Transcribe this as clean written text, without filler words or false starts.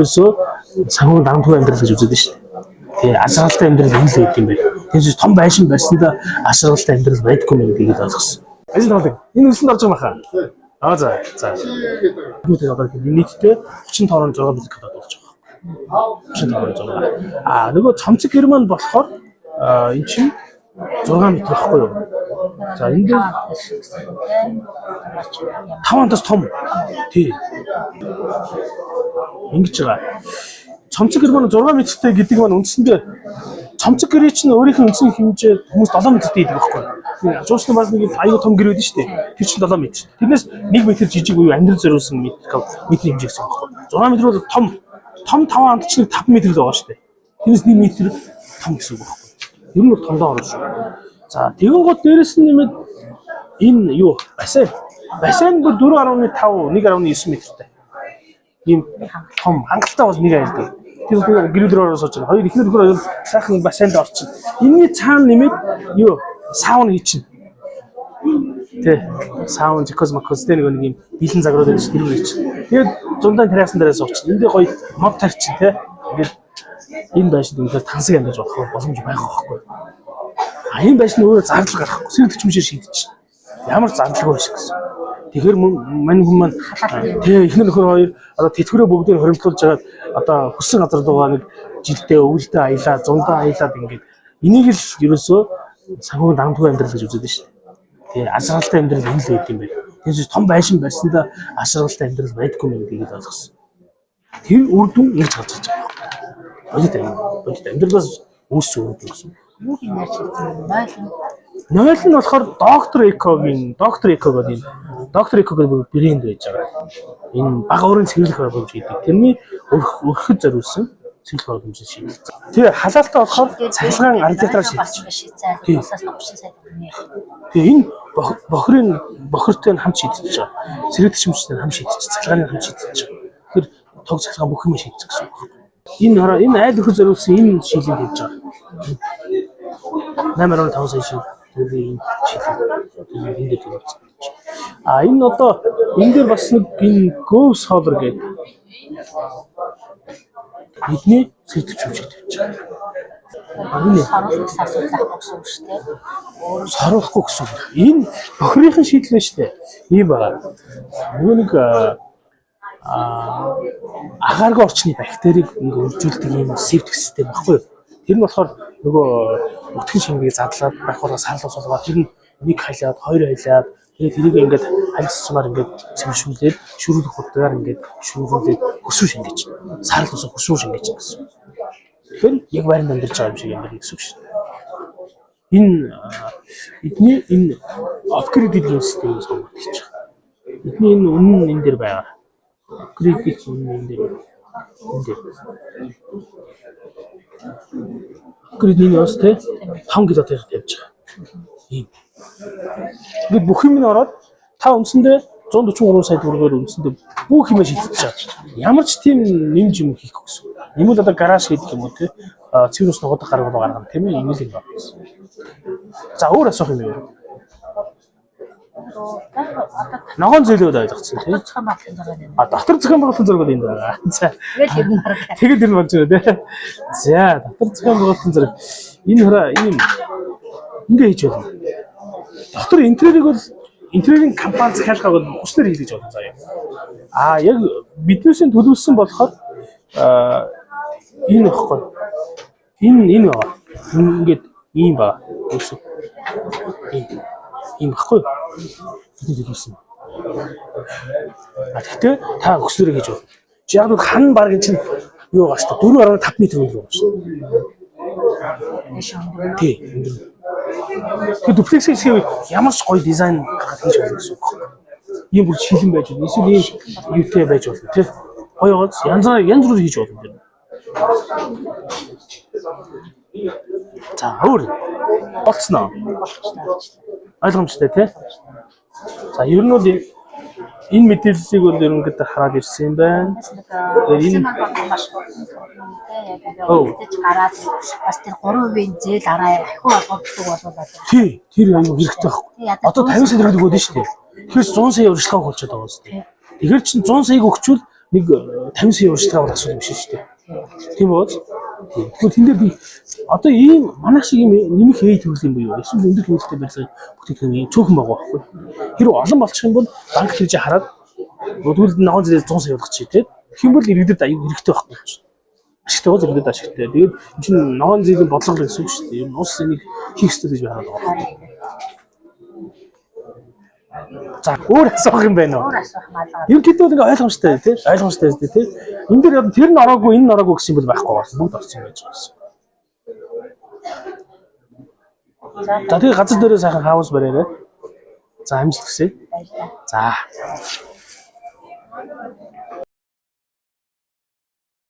그래서 상호 남부 амьдрал гэж үздэг шүү дээ. Тэгээ ашиглалтай амьдрал энэ л байд юм байна. Тэгээс том байшин барьсандаа ашиглалтай амьдрал байдгүй юм гэдгийг ойлгосон. Ажил тоглох. Энэ үлсэнд орж байгаа юм хаа. Аа за. Бүгд одоо нийтдээ 35.6 мм квадрат болж байгаа. 35.6. Нөгөө цомцог гэр маань болохоор эн чинь 6 м байхгүй юу? За энэ дээр 5-аас том. Тий. Ингэж байгаа. Цомцог гэр маань 6 м-тэй гэдэг маань үндсэндээ цомцог гэрээ чинь өөрийнх нь үндсэн хэмжээ хүмүүс 7 м-тэй идэг байхгүй юу? Жуушны бас нэг аюу том гэр үүдэн шүү дээ. Тэр чинь 7 м. Тэрнээс 1 м жижиг уу амьдрал зориулсан метр хэмжээ гэсэн байхгүй юу? 6 м бол том 5 амт чинь 5 м л байгаа шүү дээ. Тэрнээс 1 м том гэсэн үг байхгүй юу? Ер нь бол тондоо орно шүү. За тэгэн гол дээрэс нь нэмээд энэ юу бассейн бүр 4.5 1.9 м-тэй. Ийм том хангалттай бол нэг айлдаг. Тэр гэрүүл рүү сууж байгаа. Хоёр ихнэр хөр сайхан бассейнд орчихно. Энийний цаана нэмээд юу сауна хийчихнэ. Тэ саун жикосмакос тэ нэг юм бэлэн загрууд байж тэр үеч. Тэгээд зундаан террасан дээрээ суучихна. Эндээ гоё мод тарчин тэ. Ингээд энэ байшин дүнээр тансаг амьдаж болох боломж байх байхгүй. Энэ байшин өөрөө зардал гарахгүй. Сэрэг төчмөшөө шийдчих. Ямар зардалгүй биш гэсэн. Тэгэхээр мань хүмүүс маань тэгээ ихнэр нөхөр хоёр одоо тэтгэврээ бүгдийг хоримтлуулж жагаад одоо хүссэн газар дуугаа нэг жилдээ өвөлдөө аялаа, зундаа аялаад ингээд энийг л ерөөсөө санхүү дамтгүй амьдрал гэж үздэг шүү дээ. Тэгээ ашиглалтай амьдрал энэ л байд юм байна. Тэгээс том байшин барьсандаа ашиглалтай амьдрал байдгүй юм гэдгийг ойлгосон. Тэр үр дүн ирж гарч ирж байгаа. Бодит амьдралаас үүссэн үр дүн гэсэн. Нойл нь болохоор доктор Экогийн брэнд байж байгаа. Энэ бага өрийн цэвэрлэх боломж гэдэг. Тэрний өргөхөд зориулсан цэвэрлэх боломж шийдэлцээ. Тэгээ халаалтаа болохоор цахилгаан аргитраар шийдэлцээ. Тэгээ энэ бохиртой нь хамт шийдэлцэж байгаа. Сэрэг төчмөчтэй хамт шийдэлцэж, цахилгааны хамт шийдэлцэж байгаа. Тэгэхээр тог цахилгаан бүх юм шийдэлцэх гэсэн үг. Энэ айл өргөх зориулсан энэ шийдлийг хийж байгаа. 8.5 сая шиг энэ шийдлийг энэ дээр энэ одоо энэ дээр бас нэг энэ Ghost Holler гэдэг бидний сэрдэж үүсгэж байна. Энэ саруулахгүй гэсэн үг шүү дээ. Саруулахгүй гэсэн үг. Энэ бохирын шийдэл нь шүү дээ. Ийм байгаа. Нөгөө нэг агааргүй орчны бактерийг ингээ өржүүлдэг ийм септик систем баггүй юу? Тэр нь болохоор нөгөө өтгөн шингийг задлаад байхуулаас сарлуус болгоод тэр нь нэг хайлаад хоёр хайлаад тэгээд тэрийг ингээд хайлтсмаар ингээд цэвэршүүлээд шүрүүлэх хөдөлгөөр ингээд шүрүүлээд хөсвөр шингээж сарлуус хөсвөр шингээж гэсэн. Тэгэхээр яг байранд амьдарч байгаа юм шиг юм гэсэн үг шүү дээ. Энэ upgrade системээс сонгож хийж байгаа. Эдний энэ үнэн энэ дээр байгаа. Upgrade үнэн энэ дээр. Upgrade-ийн яс тэ 5 кг тавьж байгаа. Ийм. Ингээд бүх юм нь ороод та үндсэндээ 143 сая төгрөгөөр үндсэндээ бүх юм шийдчихэж байгаа. Ямар ч тийм нэмж юм хийхгүй гэсэн. Нэмэл одоо гараж хийдэг юм уу те? Цэвэр ус нугадах гаргал гаргана тийм ээ ийм л юм байна гэсэн. За өөр асуух юм юу? Ногоон зөөлөд ойлгоцсон тийм. Дотор зохион байгуулалтын зураг энэ байгаа. За. Тэгээд тэр нь болж байгаа тийм. За, дотор зохион байгуулалтын зураг. Энэ хараа ийм ингээ хийж байна. Дотор интерьерийн компани захиалгыг бол хүснээр хийлгэж болно заяа. Яг биднээсээ төлөвлөсөн болохоор энэ багхгүй. Энэ байгаа. Ингээд ийм ба. Үгүй. Ийм багхгүй. Бидний төлөвлөсөн. Гэхдээ та хүснээр хийж болно. Чи яг нэг хан баг чинь юу байгаа шүү дээ. 4.5 м үйл байгаа шүү дээ. Тий. Тэр дуплексийн хэсгийг ямар ч гоё дизайн гаргаж хийж болно гэсэн үг. Ийм бүр шилэн байж болно. Эсвэл ийм юутэй байж болно тий. Гоё гоц янз бүр хийж болно. За өөр болцсноо. Ойлгомжтой тий. За ер нь бол энэ мэдээллийг бол ерөнхийдөө хараад ирсэн юм байна. Энэ маш гараад бас тэр 3% зээл араа ахиу болгодог болоод. Тий, тэр аюу хэрэгтэй байхгүй. Одоо 50 сая төгрөг өгөөд нь шүү дээ. Тэгэхээр 100 сая урьдчилгааг болчиход байгаа юм шүү дээ. Тэгэхээр чинь 100 саяг өгчвөл нэг 50 сая урьдчилгаа асуудал биш шүү дээ. Тийм бооз. Тэгвэл тэн дээр би одоо ийм манайх шиг юм нэмэх хэй төрөл юм буюу эсвэл өндөр хэмжээтэй байсан бүтээгдэхүүн цөөхөн байгаа байхгүй. Хэрвээ олон болчих юм бол банк хийж хараад тэгвэл ногоон зэрэг 100 сая болгочих тий. Хэмбэл иргэдэд аюу хэрэгтэй байхгүй. Ашигтай бол иргэдэд ашигтай. Тэгээд энэ чинь ногоон зэрэг бодлого гэсэн үг шүү дээ. Ер нь ус энийг хийх хэрэгтэй гэж би хараад байгаа. За өөр асуух юм байна уу? Өөр асуух малгай. Ерөнхийдөө ингээ ойлгомжтой тий. Ойлгомжтой тий. Энд дээр яг тэр нь ороогүй энэ нь ороогүй гэсэн юм бол байхгүй байна. Бүгд орсон байж байгаа юм. За тэгээ газар дээрээ сайхан хаус бариарай. За амжилт хүсье. За.